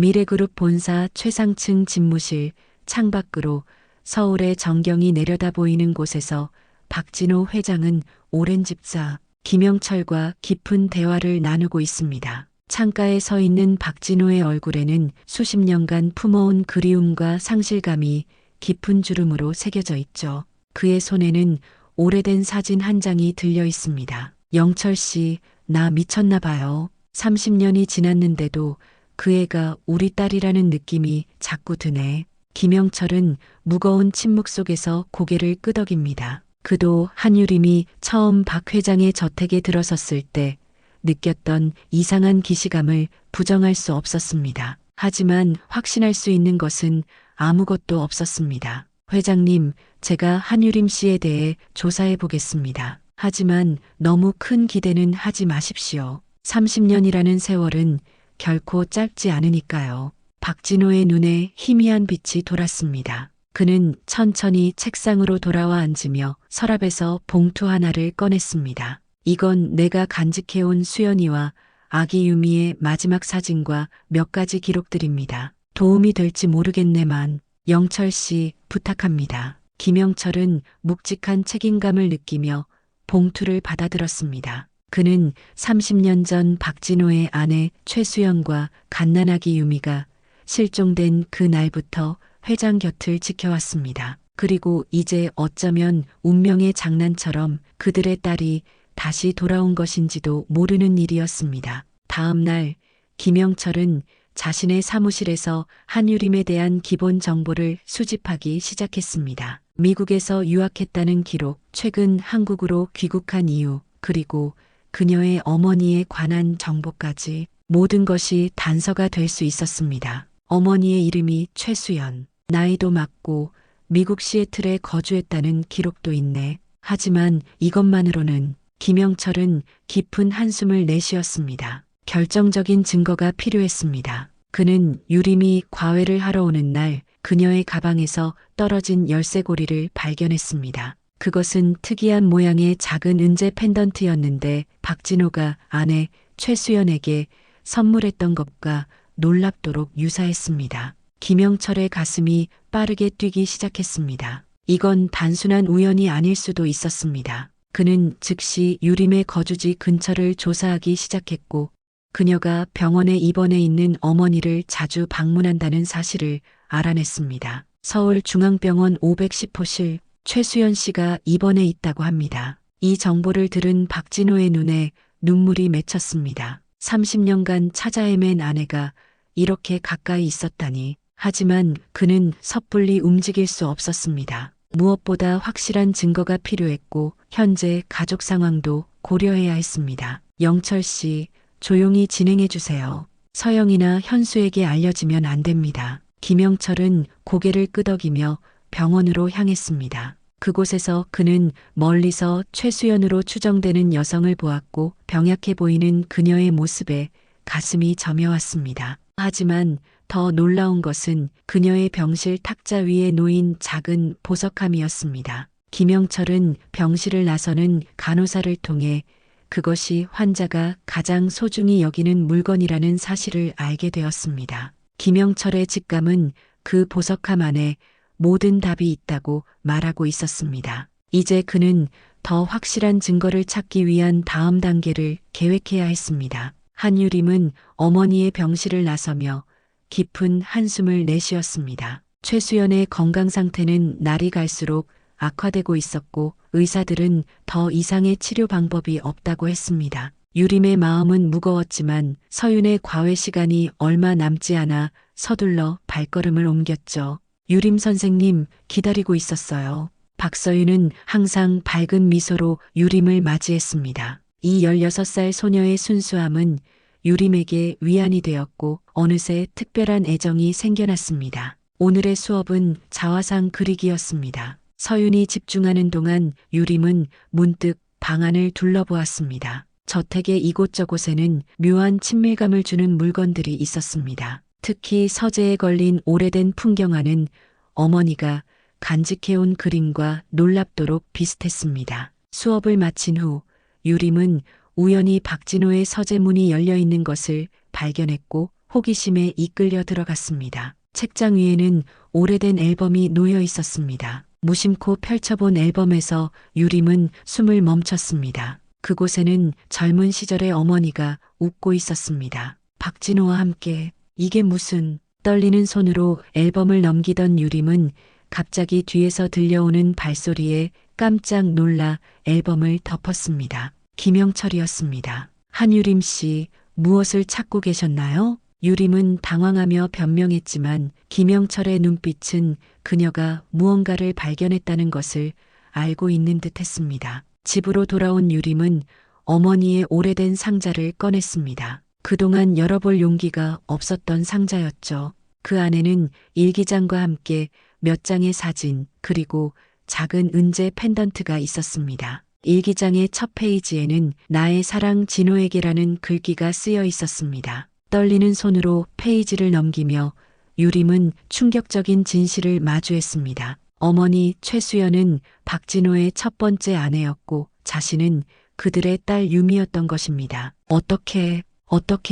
미래그룹 본사 최상층 집무실 창밖으로 서울의 전경이 내려다 보이는 곳에서 박진호 회장은 오랜 집사 김영철과 깊은 대화를 나누고 있습니다. 창가에 서 있는 박진호의 얼굴에는 수십 년간 품어온 그리움과 상실감이 깊은 주름으로 새겨져 있죠. 그의 손에는 오래된 사진 한 장이 들려 있습니다. 영철 씨, 나 미쳤나 봐요. 30년이 지났는데도 그 애가 우리 딸이라는 느낌이 자꾸 드네. 김영철은 무거운 침묵 속에서 고개를 끄덕입니다. 그도 한유림이 처음 박 회장의 저택에 들어섰을 때 느꼈던 이상한 기시감을 부정할 수 없었습니다. 하지만 확신할 수 있는 것은 아무것도 없었습니다. 회장님, 제가 한유림 씨에 대해 조사해 보겠습니다. 하지만 너무 큰 기대는 하지 마십시오. 30년이라는 세월은 결코 짧지 않으니까요. 박진호의 눈에 희미한 빛이 돌았습니다. 그는 천천히 책상으로 돌아와 앉으며 서랍에서 봉투 하나를 꺼냈습니다. 이건 내가 간직해온 수연이와 아기 유미의 마지막 사진과 몇 가지 기록들입니다. 도움이 될지 모르겠네만 영철 씨 부탁합니다. 김영철은 묵직한 책임감을 느끼며 봉투를 받아들었습니다. 그는 30년 전 박진호의 아내 최수연과 갓난아기 유미가 실종된 그 날부터 회장 곁을 지켜왔습니다. 그리고 이제 어쩌면 운명의 장난처럼 그들의 딸이 다시 돌아온 것인지도 모르는 일이었습니다. 다음 날 김영철은 자신의 사무실에서 한유림에 대한 기본 정보를 수집하기 시작했습니다. 미국에서 유학했다는 기록, 최근 한국으로 귀국한 이유, 그리고 그녀의 어머니에 관한 정보까지 모든 것이 단서가 될 수 있었습니다. 어머니의 이름이 최수연, 나이도 맞고 미국 시애틀에 거주했다는 기록도 있네. 하지만 이것만으로는 김영철은 깊은 한숨을 내쉬었습니다. 결정적인 증거가 필요했습니다. 그는 유림이 과외를 하러 오는 날 그녀의 가방에서 떨어진 열쇠고리를 발견했습니다. 그것은 특이한 모양의 작은 은재 펜던트였는데 박진호가 아내 최수연에게 선물했던 것과 놀랍도록 유사했습니다. 김영철의 가슴이 빠르게 뛰기 시작했습니다. 이건 단순한 우연이 아닐 수도 있었습니다. 그는 즉시 유림의 거주지 근처를 조사하기 시작했고 그녀가 병원에 입원해 있는 어머니를 자주 방문한다는 사실을 알아냈습니다. 서울중앙병원 510호실 최수연 씨가 입원해 있다고 합니다. 이 정보를 들은 박진호의 눈에 눈물이 맺혔습니다. 30년간 찾아 헤맨 아내가 이렇게 가까이 있었다니. 하지만 그는 섣불리 움직일 수 없었습니다. 무엇보다 확실한 증거가 필요했고 현재 가족 상황도 고려해야 했습니다. 영철 씨, 조용히 진행해 주세요. 서영이나 현수에게 알려지면 안 됩니다. 김영철은 고개를 끄덕이며 병원으로 향했습니다. 그곳에서 그는 멀리서 최수연으로 추정되는 여성을 보았고 병약해 보이는 그녀의 모습에 가슴이 저며왔습니다. 하지만 더 놀라운 것은 그녀의 병실 탁자 위에 놓인 작은 보석함이었습니다. 김영철은 병실을 나서는 간호사를 통해 그것이 환자가 가장 소중히 여기는 물건이라는 사실을 알게 되었습니다. 김영철의 직감은 그 보석함 안에 모든 답이 있다고 말하고 있었습니다. 이제 그는 더 확실한 증거를 찾기 위한 다음 단계를 계획해야 했습니다. 한유림은 어머니의 병실을 나서며 깊은 한숨을 내쉬었습니다. 최수연의 건강 상태는 날이 갈수록 악화되고 있었고 의사들은 더 이상의 치료 방법이 없다고 했습니다. 유림의 마음은 무거웠지만 서윤의 과외 시간이 얼마 남지 않아 서둘러 발걸음을 옮겼죠. 유림 선생님 기다리고 있었어요. 박서윤은 항상 밝은 미소로 유림을 맞이했습니다. 이 16살 소녀의 순수함은 유림에게 위안이 되었고 어느새 특별한 애정이 생겨났습니다. 오늘의 수업은 자화상 그리기였습니다. 서윤이 집중하는 동안 유림은 문득 방안을 둘러보았습니다. 저택의 이곳저곳에는 묘한 친밀감을 주는 물건들이 있었습니다. 특히 서재에 걸린 오래된 풍경화는 어머니가 간직해온 그림과 놀랍도록 비슷했습니다. 수업을 마친 후 유림은 우연히 박진호의 서재 문이 열려 있는 것을 발견했고 호기심에 이끌려 들어갔습니다. 책장 위에는 오래된 앨범이 놓여 있었습니다. 무심코 펼쳐본 앨범에서 유림은 숨을 멈췄습니다. 그곳에는 젊은 시절의 어머니가 웃고 있었습니다. 박진호와 함께. 이게 무슨. 떨리는 손으로 앨범을 넘기던 유림은 갑자기 뒤에서 들려오는 발소리에 깜짝 놀라 앨범을 덮었습니다. 김영철이었습니다. 한유림 씨, 무엇을 찾고 계셨나요? 유림은 당황하며 변명했지만 김영철의 눈빛은 그녀가 무언가를 발견했다는 것을 알고 있는 듯 했습니다. 집으로 돌아온 유림은 어머니의 오래된 상자를 꺼냈습니다. 그동안 열어볼 용기가 없었던 상자였죠. 그 안에는 일기장과 함께 몇 장의 사진, 그리고 작은 은재 펜던트가 있었습니다. 일기장의 첫 페이지에는 나의 사랑 진호에게라는 글귀가 쓰여 있었습니다. 떨리는 손으로 페이지를 넘기며 유림은 충격적인 진실을 마주했습니다. 어머니 최수연은 박진호의 첫 번째 아내였고 자신은 그들의 딸 유미였던 것입니다. 어떻게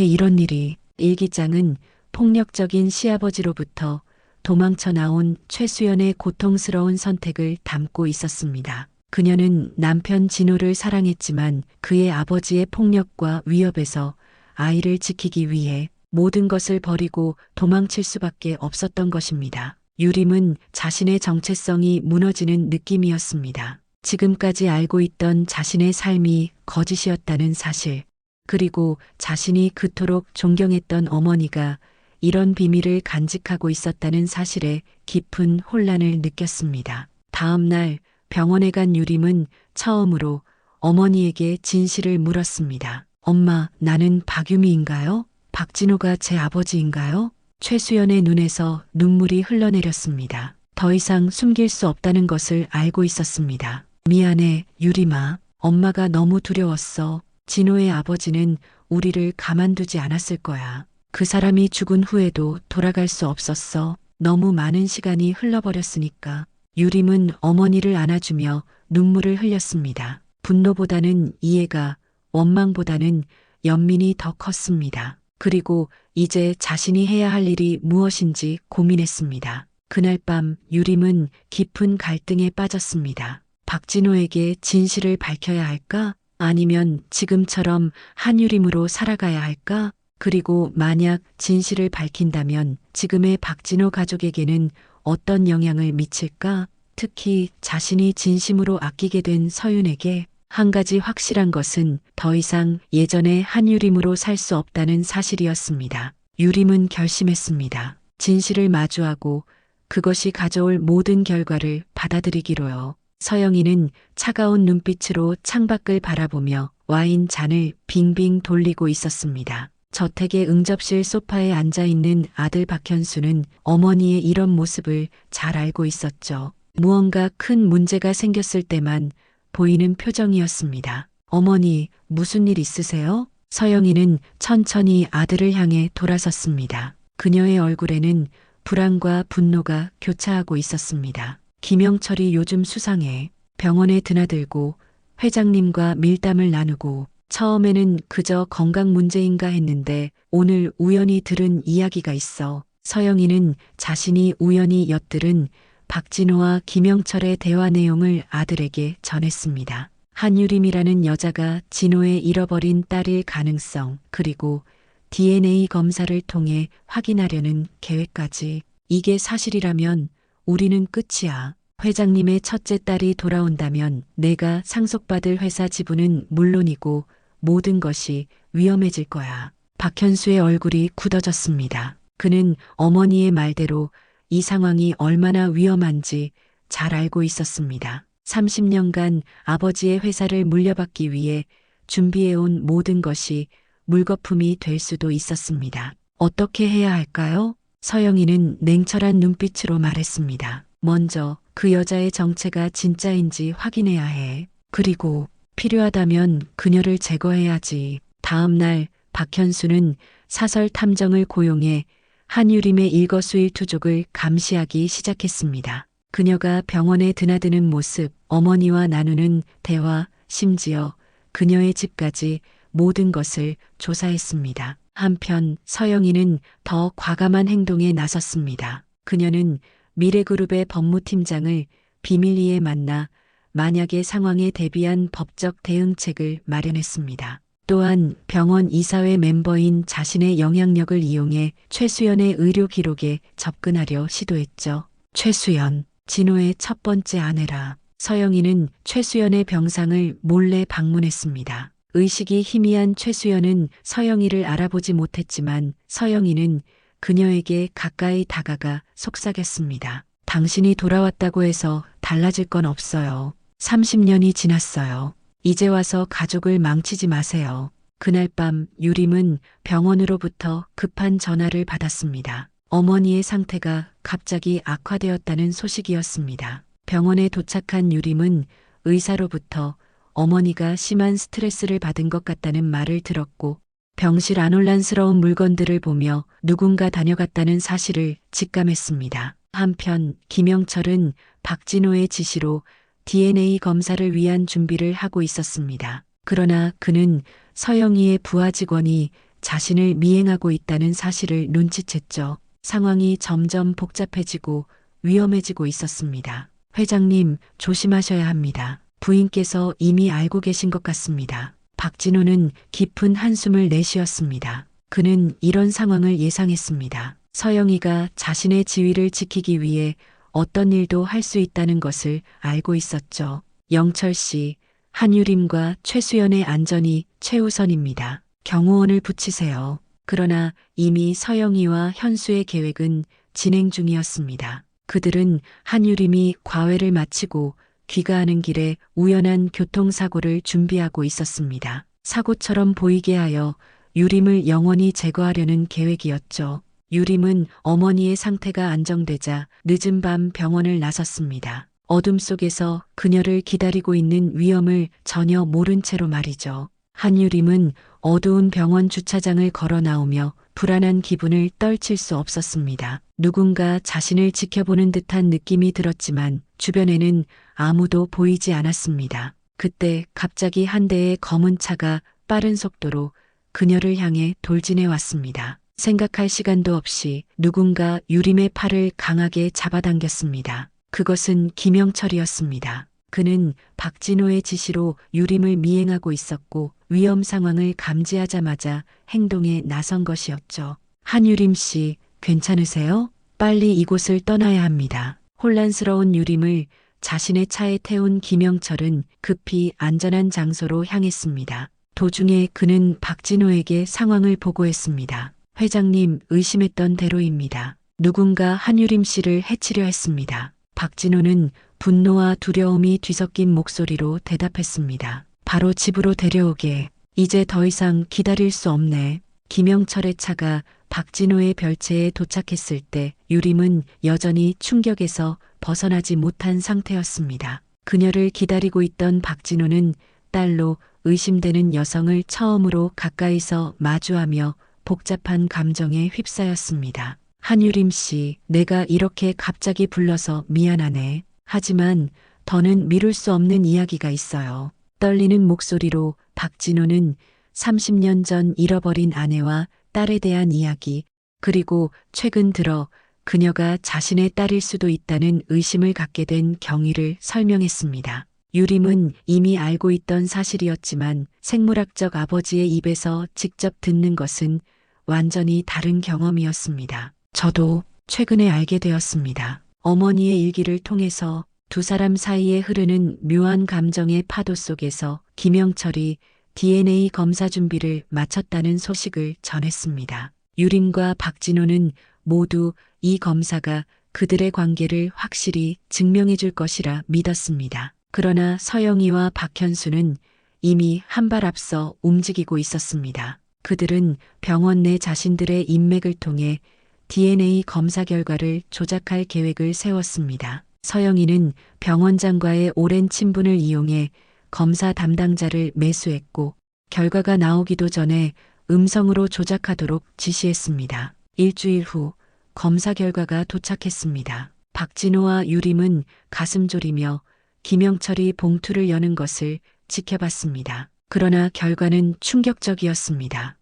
이런 일이. 일기장은 폭력적인 시아버지로부터 도망쳐 나온 최수연의 고통스러운 선택을 담고 있었습니다. 그녀는 남편 진호를 사랑했지만 그의 아버지의 폭력과 위협에서 아이를 지키기 위해 모든 것을 버리고 도망칠 수밖에 없었던 것입니다. 유림은 자신의 정체성이 무너지는 느낌이었습니다. 지금까지 알고 있던 자신의 삶이 거짓이었다는 사실, 그리고 자신이 그토록 존경했던 어머니가 이런 비밀을 간직하고 있었다는 사실에 깊은 혼란을 느꼈습니다. 다음 날 병원에 간 유림은 처음으로 어머니에게 진실을 물었습니다. 엄마, 나는 박유미인가요? 박진호가 제 아버지인가요? 최수연의 눈에서 눈물이 흘러내렸습니다. 더 이상 숨길 수 없다는 것을 알고 있었습니다. 미안해, 유림아. 엄마가 너무 두려웠어. 진호의 아버지는 우리를 가만두지 않았을 거야. 그 사람이 죽은 후에도 돌아갈 수 없었어. 너무 많은 시간이 흘러버렸으니까. 유림은 어머니를 안아주며 눈물을 흘렸습니다. 분노보다는 이해가, 원망보다는 연민이 더 컸습니다. 그리고 이제 자신이 해야 할 일이 무엇인지 고민했습니다. 그날 밤 유림은 깊은 갈등에 빠졌습니다. 박진호에게 진실을 밝혀야 할까? 아니면 지금처럼 한유림으로 살아가야 할까? 그리고 만약 진실을 밝힌다면 지금의 박진호 가족에게는 어떤 영향을 미칠까? 특히 자신이 진심으로 아끼게 된 서윤에게. 한 가지 확실한 것은 더 이상 예전의 한유림으로 살 수 없다는 사실이었습니다. 유림은 결심했습니다. 진실을 마주하고 그것이 가져올 모든 결과를 받아들이기로요. 서영이는 차가운 눈빛으로 창밖을 바라보며 와인 잔을 빙빙 돌리고 있었습니다. 저택의 응접실 소파에 앉아있는 아들 박현수는 어머니의 이런 모습을 잘 알고 있었죠. 무언가 큰 문제가 생겼을 때만 보이는 표정이었습니다. 어머니, 무슨 일 있으세요? 서영이는 천천히 아들을 향해 돌아섰습니다. 그녀의 얼굴에는 불안과 분노가 교차하고 있었습니다. 김영철이 요즘 수상해. 병원에 드나들고 회장님과 밀담을 나누고 처음에는 그저 건강 문제인가 했는데 오늘 우연히 들은 이야기가 있어. 서영이는 자신이 우연히 엿들은 박진호와 김영철의 대화 내용을 아들에게 전했습니다. 한유림이라는 여자가 진호의 잃어버린 딸일 가능성, 그리고 DNA 검사를 통해 확인하려는 계획까지. 이게 사실이라면 우리는 끝이야. 회장님의 첫째 딸이 돌아온다면 내가 상속받을 회사 지분은 물론이고 모든 것이 위험해질 거야. 박현수의 얼굴이 굳어졌습니다. 그는 어머니의 말대로 이 상황이 얼마나 위험한지 잘 알고 있었습니다. 30년간 아버지의 회사를 물려받기 위해 준비해온 모든 것이 물거품이 될 수도 있었습니다. 어떻게 해야 할까요? 서영이는 냉철한 눈빛으로 말했습니다. 먼저 그 여자의 정체가 진짜인지 확인해야 해. 그리고 필요하다면 그녀를 제거해야지. 다음 날 박현수는 사설 탐정을 고용해 한유림의 일거수일투족을 감시하기 시작했습니다. 그녀가 병원에 드나드는 모습, 어머니와 나누는 대화, 심지어 그녀의 집까지 모든 것을 조사했습니다. 한편 서영이는 더 과감한 행동에 나섰습니다. 그녀는 미래그룹의 법무팀장을 비밀리에 만나 만약의 상황에 대비한 법적 대응책을 마련했습니다. 또한 병원 이사회 멤버인 자신의 영향력을 이용해 최수연의 의료 기록에 접근하려 시도했죠. 최수연, 진호의 첫 번째 아내라. 서영이는 최수연의 병상을 몰래 방문했습니다. 의식이 희미한 최수연은 서영이를 알아보지 못했지만 서영이는 그녀에게 가까이 다가가 속삭였습니다. 당신이 돌아왔다고 해서 달라질 건 없어요. 30년이 지났어요. 이제 와서 가족을 망치지 마세요. 그날 밤 유림은 병원으로부터 급한 전화를 받았습니다. 어머니의 상태가 갑자기 악화되었다는 소식이었습니다. 병원에 도착한 유림은 의사로부터 어머니가 심한 스트레스를 받은 것 같다는 말을 들었고 병실 안 혼란스러운 물건들을 보며 누군가 다녀갔다는 사실을 직감했습니다. 한편 김영철은 박진호의 지시로 DNA 검사를 위한 준비를 하고 있었습니다. 그러나 그는 서영이의 부하 직원이 자신을 미행하고 있다는 사실을 눈치챘죠. 상황이 점점 복잡해지고 위험해지고 있었습니다. 회장님, 조심하셔야 합니다. 부인께서 이미 알고 계신 것 같습니다. 박진호는 깊은 한숨을 내쉬었습니다. 그는 이런 상황을 예상했습니다. 서영이가 자신의 지위를 지키기 위해 어떤 일도 할 수 있다는 것을 알고 있었죠. 영철 씨, 한유림과 최수연의 안전이 최우선입니다. 경호원을 붙이세요. 그러나 이미 서영이와 현수의 계획은 진행 중이었습니다. 그들은 한유림이 과외를 마치고 귀가하는 길에 우연한 교통사고를 준비하고 있었습니다. 사고처럼 보이게 하여 유림을 영원히 제거하려는 계획이었죠. 유림은 어머니의 상태가 안정되자 늦은 밤 병원을 나섰습니다. 어둠 속에서 그녀를 기다리고 있는 위험을 전혀 모른 채로 말이죠. 한유림은 어두운 병원 주차장을 걸어 나오며 불안한 기분을 떨칠 수 없었습니다. 누군가 자신을 지켜보는 듯한 느낌이 들었지만 주변에는 아무도 보이지 않았습니다. 그때 갑자기 한 대의 검은 차가 빠른 속도로 그녀를 향해 돌진해 왔습니다. 생각할 시간도 없이 누군가 유림의 팔을 강하게 잡아당겼습니다. 그것은 김영철이었습니다. 그는 박진호의 지시로 유림을 미행하고 있었고 위험 상황을 감지하자마자 행동에 나선 것이었죠. 한유림 씨, 괜찮으세요? 빨리 이곳을 떠나야 합니다. 혼란스러운 유림을 자신의 차에 태운 김영철은 급히 안전한 장소로 향했습니다. 도중에 그는 박진호에게 상황을 보고했습니다. 회장님, 의심했던 대로입니다. 누군가 한유림 씨를 해치려 했습니다. 박진호는 분노와 두려움이 뒤섞인 목소리로 대답했습니다. 바로 집으로 데려오게. 이제 더 이상 기다릴 수 없네. 김영철의 차가 박진호의 별채에 도착했을 때 유림은 여전히 충격에서 벗어나지 못한 상태였습니다. 그녀를 기다리고 있던 박진호는 딸로 의심되는 여성을 처음으로 가까이서 마주하며 복잡한 감정에 휩싸였습니다. 한유림 씨, 내가 이렇게 갑자기 불러서 미안하네. 하지만 더는 미룰 수 없는 이야기가 있어요. 떨리는 목소리로 박진호는 30년 전 잃어버린 아내와 딸에 대한 이야기, 그리고 최근 들어 그녀가 자신의 딸일 수도 있다는 의심을 갖게 된 경위를 설명했습니다. 유림은 이미 알고 있던 사실이었지만 생물학적 아버지의 입에서 직접 듣는 것은 완전히 다른 경험이었습니다. 저도 최근에 알게 되었습니다. 어머니의 일기를 통해서 두 사람 사이에 흐르는 묘한 감정의 파도 속에서 김영철이 DNA 검사 준비를 마쳤다는 소식을 전했습니다. 유림과 박진호는 모두 이 검사가 그들의 관계를 확실히 증명해 줄 것이라 믿었습니다. 그러나 서영이와 박현수는 이미 한 발 앞서 움직이고 있었습니다. 그들은 병원 내 자신들의 인맥을 통해 DNA 검사 결과를 조작할 계획을 세웠습니다. 서영이는 병원장과의 오랜 친분을 이용해 검사 담당자를 매수했고 결과가 나오기도 전에 음성으로 조작하도록 지시했습니다. 일주일 후 검사 결과가 도착했습니다. 박진호와 유림은 가슴 졸이며 김영철이 봉투를 여는 것을 지켜봤습니다. 그러나 결과는 충격적이었습니다.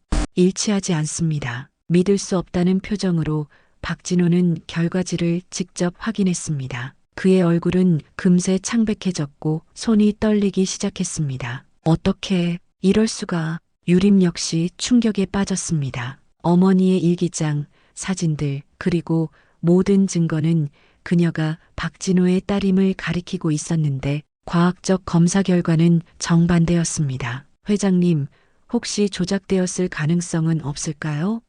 일치하지 않습니다. 믿을 수 없다는 표정으로 박진호는 결과지를 직접 확인했습니다. 그의 얼굴은 금세 창백해졌고 손이 떨리기 시작했습니다. 어떻게 이럴 수가. 유림 역시 충격에 빠졌습니다. 어머니의 일기장, 사진들, 그리고 모든 증거는 그녀가 박진호의 딸임을 가리키고 있었는데 과학적 검사 결과는 정반대였습니다. 회장님, 혹시 조작되었을 가능성은 없을까요?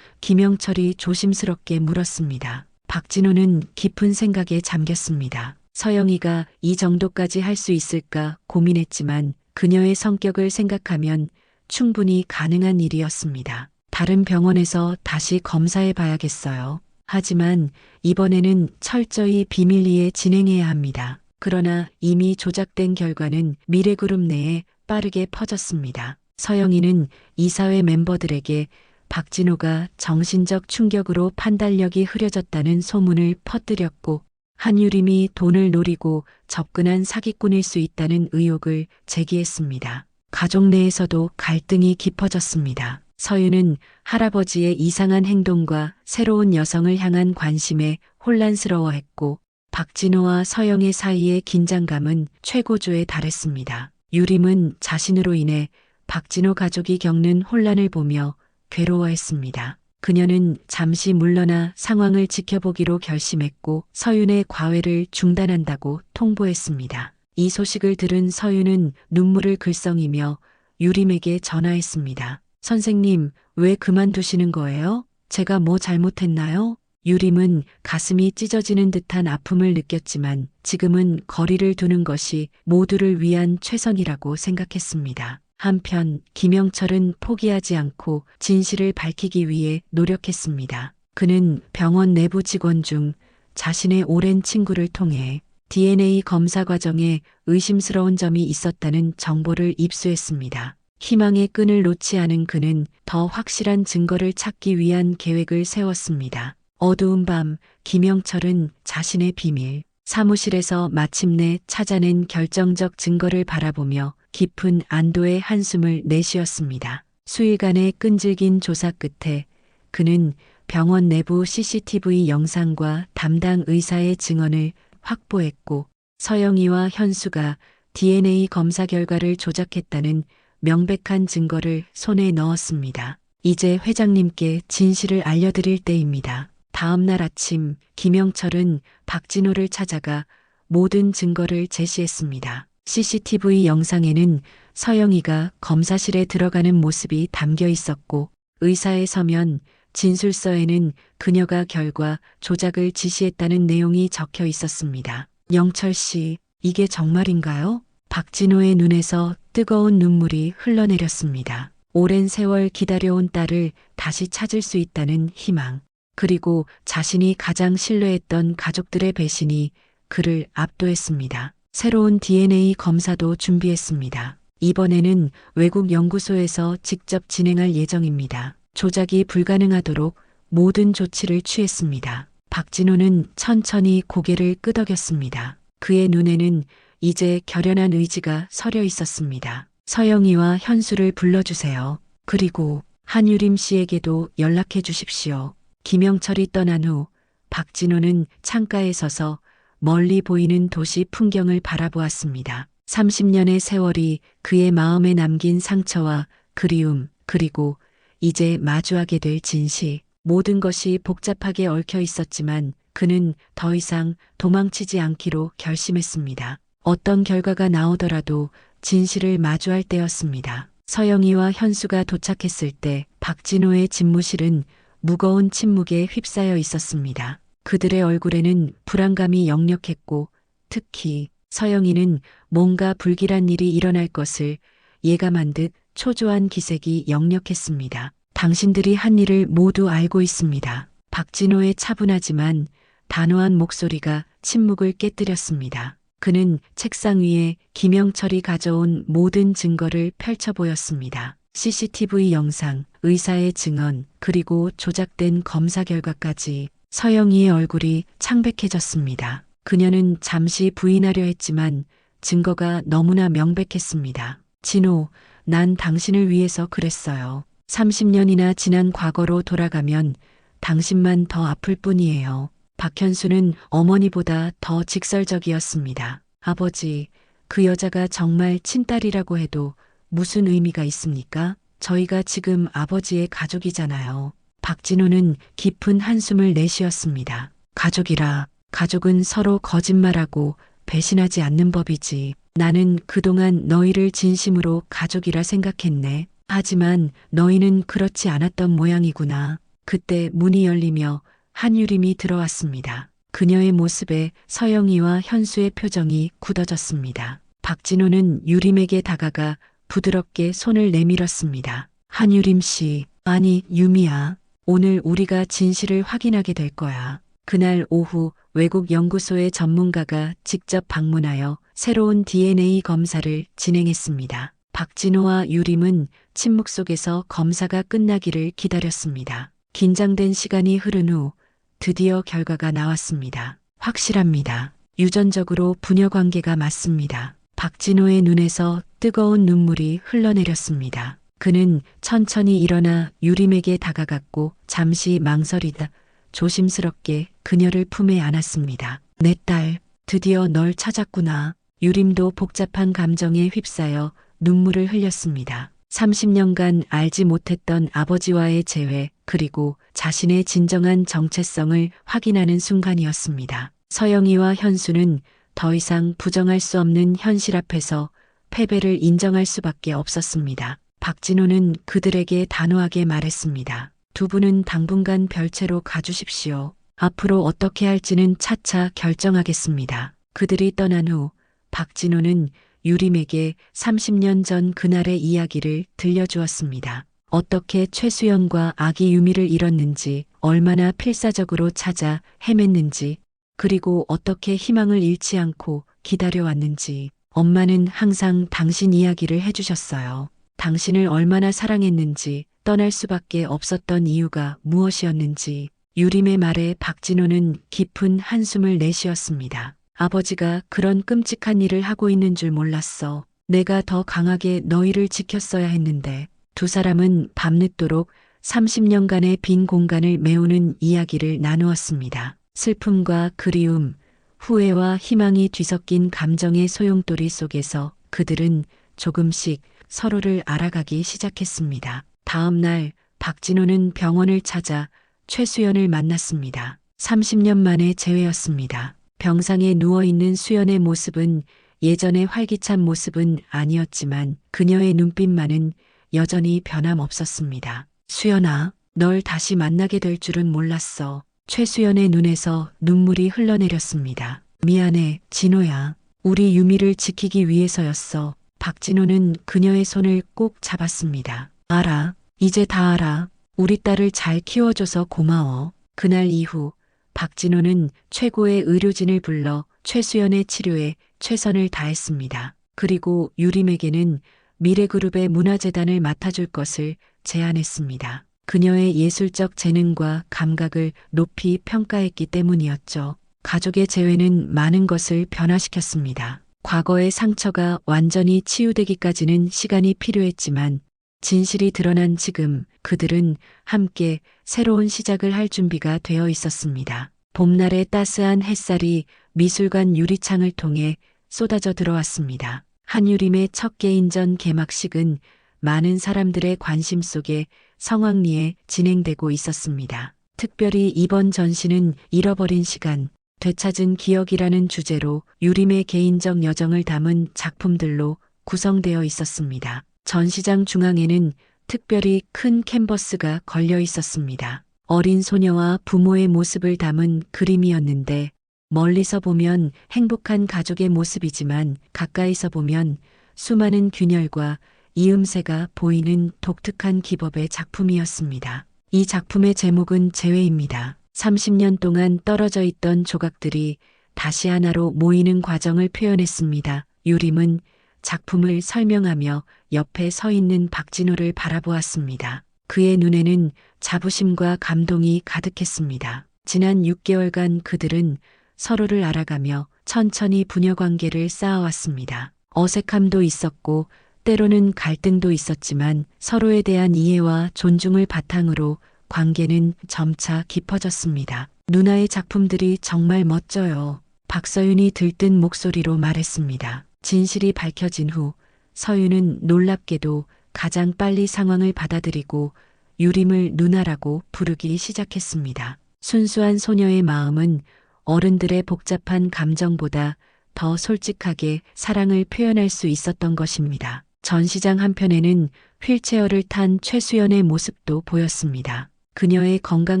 김영철이 조심스럽게 물었습니다. 박진호는 깊은 생각에 잠겼습니다. 서영이가 이 정도까지 할 수 있을까 고민했지만 그녀의 성격을 생각하면 충분히 가능한 일이었습니다. 다른 병원에서 다시 검사해 봐야겠어요. 하지만 이번에는 철저히 비밀리에 진행해야 합니다. 그러나 이미 조작된 결과는 미래그룹 내에 빠르게 퍼졌습니다. 서영이는 이사회 멤버들에게 박진호가 정신적 충격으로 판단력이 흐려졌다는 소문을 퍼뜨렸고 한유림이 돈을 노리고 접근한 사기꾼일 수 있다는 의혹을 제기했습니다. 가족 내에서도 갈등이 깊어졌습니다. 서유는 할아버지의 이상한 행동과 새로운 여성을 향한 관심에 혼란스러워했고 박진호와 서영의 사이의 긴장감은 최고조에 달했습니다. 유림은 자신으로 인해 박진호 가족이 겪는 혼란을 보며 괴로워했습니다. 그녀는 잠시 물러나 상황을 지켜보기로 결심했고 서윤의 과외를 중단한다고 통보했습니다. 이 소식을 들은 서윤은 눈물을 글썽이며 유림에게 전화했습니다. 선생님, 왜 그만두시는 거예요? 제가 뭐 잘못했나요? 유림은 가슴이 찢어지는 듯한 아픔을 느꼈지만 지금은 거리를 두는 것이 모두를 위한 최선이라고 생각했습니다. 한편 김영철은 포기하지 않고 진실을 밝히기 위해 노력했습니다. 그는 병원 내부 직원 중 자신의 오랜 친구를 통해 DNA 검사 과정에 의심스러운 점이 있었다는 정보를 입수했습니다. 희망의 끈을 놓지 않은 그는 더 확실한 증거를 찾기 위한 계획을 세웠습니다. 어두운 밤 김영철은 자신의 비밀 사무실에서 마침내 찾아낸 결정적 증거를 바라보며 깊은 안도의 한숨을 내쉬었습니다. 수일간의 끈질긴 조사 끝에 그는 병원 내부 CCTV 영상과 담당 의사의 증언을 확보했고 서영이와 현수가 DNA 검사 결과를 조작했다는 명백한 증거를 손에 넣었습니다. 이제 회장님께 진실을 알려드릴 때입니다. 다음 날 아침 김영철은 박진호를 찾아가 모든 증거를 제시했습니다. CCTV 영상에는 서영이가 검사실에 들어가는 모습이 담겨 있었고 의사의 서면 진술서에는 그녀가 결과 조작을 지시했다는 내용이 적혀 있었습니다. 영철 씨, 이게 정말인가요? 박진호의 눈에서 뜨거운 눈물이 흘러내렸습니다. 오랜 세월 기다려온 딸을 다시 찾을 수 있다는 희망, 그리고 자신이 가장 신뢰했던 가족들의 배신이 그를 압도했습니다. 새로운 DNA 검사도 준비했습니다. 이번에는 외국 연구소에서 직접 진행할 예정입니다. 조작이 불가능하도록 모든 조치를 취했습니다. 박진호는 천천히 고개를 끄덕였습니다. 그의 눈에는 이제 결연한 의지가 서려 있었습니다. 서영이와 현수를 불러주세요. 그리고 한유림 씨에게도 연락해 주십시오. 김영철이 떠난 후 박진호는 창가에 서서 멀리 보이는 도시 풍경을 바라보았습니다. 30년의 세월이 그의 마음에 남긴 상처와 그리움, 그리고 이제 마주하게 될 진실, 모든 것이 복잡하게 얽혀 있었지만 그는 더 이상 도망치지 않기로 결심했습니다. 어떤 결과가 나오더라도 진실을 마주할 때였습니다. 서영이와 현수가 도착했을 때 박진호의 집무실은 무거운 침묵에 휩싸여 있었습니다. 그들의 얼굴에는 불안감이 역력했고 특히 서영이는 뭔가 불길한 일이 일어날 것을 예감한 듯 초조한 기색이 역력했습니다. 당신들이 한 일을 모두 알고 있습니다. 박진호의 차분하지만 단호한 목소리가 침묵을 깨뜨렸습니다. 그는 책상 위에 김영철이 가져온 모든 증거를 펼쳐 보였습니다. CCTV 영상, 의사의 증언, 그리고 조작된 검사 결과까지. 서영이의 얼굴이 창백해졌습니다. 그녀는 잠시 부인하려 했지만 증거가 너무나 명백했습니다. 진호, 난 당신을 위해서 그랬어요. 30년이나 지난 과거로 돌아가면 당신만 더 아플 뿐이에요. 박현수는 어머니보다 더 직설적이었습니다. 아버지, 그 여자가 정말 친딸이라고 해도 무슨 의미가 있습니까? 저희가 지금 아버지의 가족이잖아요. 박진호는 깊은 한숨을 내쉬었습니다. 가족이라, 가족은 서로 거짓말하고 배신하지 않는 법이지. 나는 그동안 너희를 진심으로 가족이라 생각했네. 하지만 너희는 그렇지 않았던 모양이구나. 그때 문이 열리며 한유림이 들어왔습니다. 그녀의 모습에 서영이와 현수의 표정이 굳어졌습니다. 박진호는 유림에게 다가가 부드럽게 손을 내밀었습니다. 한유림 씨, 아니 유미야. 오늘 우리가 진실을 확인하게 될 거야. 그날 오후 외국 연구소의 전문가가 직접 방문하여 새로운 DNA 검사를 진행했습니다. 박진호와 유림은 침묵 속에서 검사가 끝나기를 기다렸습니다. 긴장된 시간이 흐른 후 드디어 결과가 나왔습니다. 확실합니다. 유전적으로 부녀 관계가 맞습니다. 박진호의 눈에서 뜨거운 눈물이 흘러내렸습니다. 그는 천천히 일어나 유림에게 다가갔고 잠시 망설이다 조심스럽게 그녀를 품에 안았습니다. 내 딸, 드디어 널 찾았구나. 유림도 복잡한 감정에 휩싸여 눈물을 흘렸습니다. 30년간 알지 못했던 아버지와의 재회, 그리고 자신의 진정한 정체성을 확인하는 순간이었습니다. 서영이와 현수는 더 이상 부정할 수 없는 현실 앞에서 패배를 인정할 수밖에 없었습니다. 박진호는 그들에게 단호하게 말했습니다. 두 분은 당분간 별채로 가주십시오. 앞으로 어떻게 할지는 차차 결정하겠습니다. 그들이 떠난 후 박진호는 유림에게 30년 전 그날의 이야기를 들려주었습니다. 어떻게 최수연과 아기 유미를 잃었는지, 얼마나 필사적으로 찾아 헤맸는지, 그리고 어떻게 희망을 잃지 않고 기다려왔는지. 엄마는 항상 당신 이야기를 해주셨어요. 당신을 얼마나 사랑했는지, 떠날 수밖에 없었던 이유가 무엇이었는지. 유림의 말에 박진호는 깊은 한숨을 내쉬었습니다. 아버지가 그런 끔찍한 일을 하고 있는 줄 몰랐어. 내가 더 강하게 너희를 지켰어야 했는데. 두 사람은 밤늦도록 30년간의 빈 공간을 메우는 이야기를 나누었습니다. 슬픔과 그리움, 후회와 희망이 뒤섞인 감정의 소용돌이 속에서 그들은 조금씩 서로를 알아가기 시작했습니다. 다음 날 박진호는 병원을 찾아 최수연을 만났습니다. 30년 만의 재회였습니다. 병상에 누워있는 수연의 모습은 예전의 활기찬 모습은 아니었지만 그녀의 눈빛만은 여전히 변함없었습니다. 수연아, 널 다시 만나게 될 줄은 몰랐어. 최수연의 눈에서 눈물이 흘러내렸습니다. 미안해, 진호야. 우리 유미를 지키기 위해서였어. 박진호는 그녀의 손을 꼭 잡았습니다. 알아. 이제 다 알아. 우리 딸을 잘 키워줘서 고마워. 그날 이후 박진호는 최고의 의료진을 불러 최수연의 치료에 최선을 다했습니다. 그리고 유림에게는 미래그룹의 문화재단을 맡아줄 것을 제안했습니다. 그녀의 예술적 재능과 감각을 높이 평가했기 때문이었죠. 가족의 재회는 많은 것을 변화시켰습니다. 과거의 상처가 완전히 치유되기까지는 시간이 필요했지만 진실이 드러난 지금 그들은 함께 새로운 시작을 할 준비가 되어 있었습니다. 봄날의 따스한 햇살이 미술관 유리창을 통해 쏟아져 들어왔습니다. 한유림의 첫 개인전 개막식은 많은 사람들의 관심 속에 성황리에 진행되고 있었습니다. 특별히 이번 전시는 잃어버린 시간, 되찾은 기억이라는 주제로 유림의 개인적 여정을 담은 작품들로 구성되어 있었습니다. 전시장 중앙에는 특별히 큰 캔버스가 걸려 있었습니다. 어린 소녀와 부모의 모습을 담은 그림이었는데 멀리서 보면 행복한 가족의 모습이지만 가까이서 보면 수많은 균열과 이음새가 보이는 독특한 기법의 작품이었습니다. 이 작품의 제목은 재회입니다. 30년 동안 떨어져 있던 조각들이 다시 하나로 모이는 과정을 표현했습니다. 유림은 작품을 설명하며 옆에 서 있는 박진호를 바라보았습니다. 그의 눈에는 자부심과 감동이 가득했습니다. 지난 6개월간 그들은 서로를 알아가며 천천히 부녀 관계를 쌓아왔습니다. 어색함도 있었고 때로는 갈등도 있었지만 서로에 대한 이해와 존중을 바탕으로 관계는 점차 깊어졌습니다. 누나의 작품들이 정말 멋져요. 박서윤이 들뜬 목소리로 말했습니다. 진실이 밝혀진 후 서윤은 놀랍게도 가장 빨리 상황을 받아들이고 유림을 누나라고 부르기 시작했습니다. 순수한 소녀의 마음은 어른들의 복잡한 감정보다 더 솔직하게 사랑을 표현할 수 있었던 것입니다. 전시장 한편에는 휠체어를 탄 최수연의 모습도 보였습니다. 그녀의 건강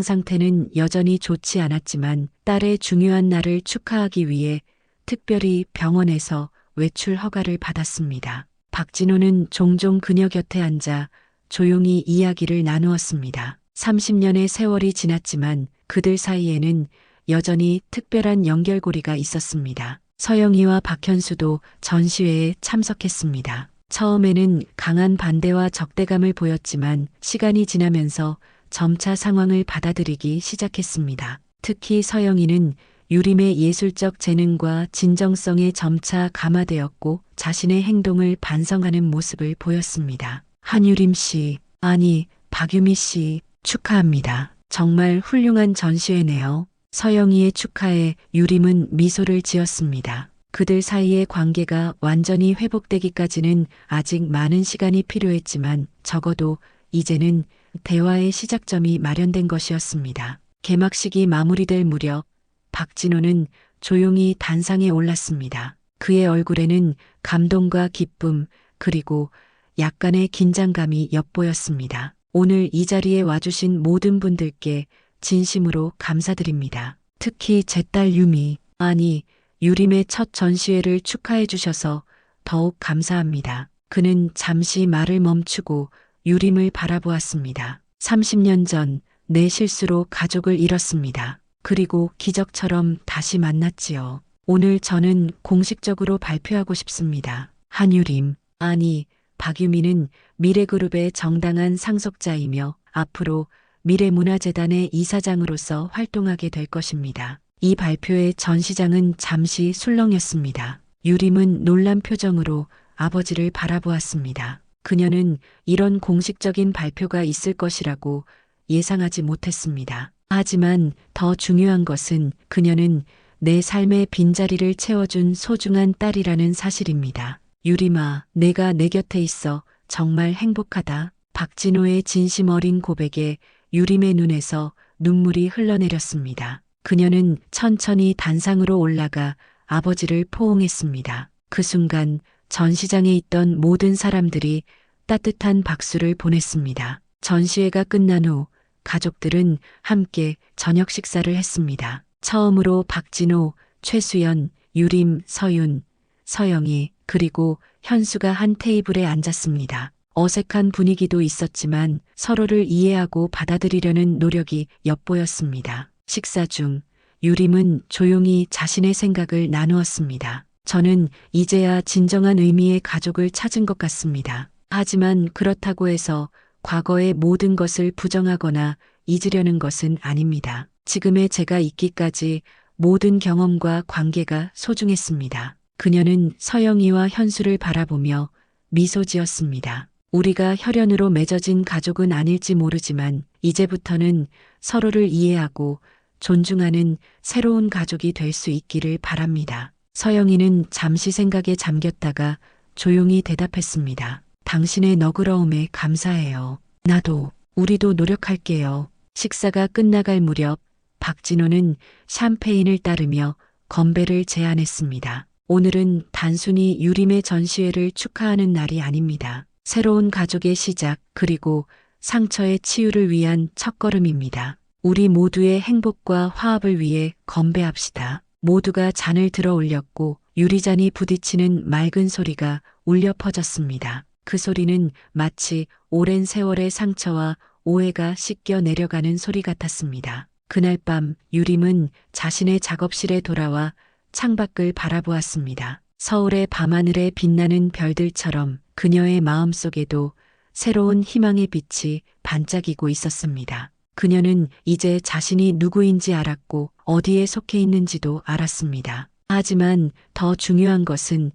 상태는 여전히 좋지 않았지만 딸의 중요한 날을 축하하기 위해 특별히 병원에서 외출 허가를 받았습니다. 박진호는 종종 그녀 곁에 앉아 조용히 이야기를 나누었습니다. 30년의 세월이 지났지만 그들 사이에는 여전히 특별한 연결고리가 있었습니다. 서영이와 박현수도 전시회에 참석했습니다. 처음에는 강한 반대와 적대감을 보였지만 시간이 지나면서 점차 상황을 받아들이기 시작했습니다. 특히 서영이는 유림의 예술적 재능과 진정성에 점차 감화되었고 자신의 행동을 반성하는 모습을 보였습니다. 한유림 씨, 아니 박유미 씨 축하합니다. 정말 훌륭한 전시회네요. 서영이의 축하에 유림은 미소를 지었습니다. 그들 사이의 관계가 완전히 회복되기까지는 아직 많은 시간이 필요했지만 적어도 이제는 대화의 시작점이 마련된 것이었습니다. 개막식이 마무리될 무렵 박진호는 조용히 단상에 올랐습니다. 그의 얼굴에는 감동과 기쁨 그리고 약간의 긴장감이 엿보였습니다. 오늘 이 자리에 와주신 모든 분들께 진심으로 감사드립니다. 특히 제 딸 유미, 아니 유림의 첫 전시회를 축하해 주셔서 더욱 감사합니다. 그는 잠시 말을 멈추고 유림을 바라보았습니다. 30년 전 내 실수로 가족을 잃었습니다. 그리고 기적처럼 다시 만났지요. 오늘 저는 공식적으로 발표하고 싶습니다. 한유림, 아니 박유미는 미래그룹의 정당한 상속자이며 앞으로 미래문화재단의 이사장으로서 활동하게 될 것입니다. 이 발표의 전시장은 잠시 술렁였습니다. 유림은 놀란 표정으로 아버지를 바라보았습니다. 그녀는 이런 공식적인 발표가 있을 것이라고 예상하지 못했습니다. 하지만 더 중요한 것은 그녀는 내 삶의 빈자리를 채워준 소중한 딸이라는 사실입니다. 유림아, 내가 내 곁에 있어 정말 행복하다. 박진호의 진심 어린 고백에 유림의 눈에서 눈물이 흘러내렸습니다. 그녀는 천천히 단상으로 올라가 아버지를 포옹했습니다. 그 순간 전시장에 있던 모든 사람들이 따뜻한 박수를 보냈습니다. 전시회가 끝난 후 가족들은 함께 저녁 식사를 했습니다. 처음으로 박진호, 최수연, 유림, 서윤, 서영이 그리고 현수가 한 테이블에 앉았습니다. 어색한 분위기도 있었지만 서로를 이해하고 받아들이려는 노력이 엿보였습니다. 식사 중 유림은 조용히 자신의 생각을 나누었습니다. 저는 이제야 진정한 의미의 가족을 찾은 것 같습니다. 하지만 그렇다고 해서 과거의 모든 것을 부정하거나 잊으려는 것은 아닙니다. 지금의 제가 있기까지 모든 경험과 관계가 소중했습니다. 그녀는 서영이와 현수를 바라보며 미소 지었습니다. 우리가 혈연으로 맺어진 가족은 아닐지 모르지만 이제부터는 서로를 이해하고 존중하는 새로운 가족이 될 수 있기를 바랍니다. 서영이는 잠시 생각에 잠겼다가 조용히 대답했습니다. 당신의 너그러움에 감사해요. 나도, 우리도 노력할게요. 식사가 끝나갈 무렵 박진호는 샴페인을 따르며 건배를 제안했습니다. 오늘은 단순히 유림의 전시회를 축하하는 날이 아닙니다. 새로운 가족의 시작 그리고 상처의 치유를 위한 첫걸음입니다. 우리 모두의 행복과 화합을 위해 건배합시다. 모두가 잔을 들어 올렸고 유리잔이 부딪히는 맑은 소리가 울려 퍼졌습니다. 그 소리는 마치 오랜 세월의 상처와 오해가 씻겨 내려가는 소리 같았습니다. 그날 밤 유림은 자신의 작업실에 돌아와 창밖을 바라보았습니다. 서울의 밤하늘에 빛나는 별들처럼 그녀의 마음속에도 새로운 희망의 빛이 반짝이고 있었습니다. 그녀는 이제 자신이 누구인지 알았고 어디에 속해 있는지도 알았습니다. 하지만 더 중요한 것은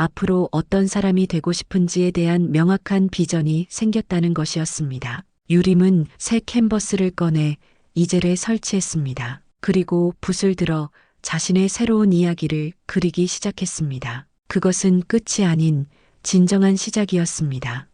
앞으로 어떤 사람이 되고 싶은지에 대한 명확한 비전이 생겼다는 것이었습니다. 유림은 새 캔버스를 꺼내 이젤에 설치했습니다. 그리고 붓을 들어 자신의 새로운 이야기를 그리기 시작했습니다. 그것은 끝이 아닌 진정한 시작이었습니다.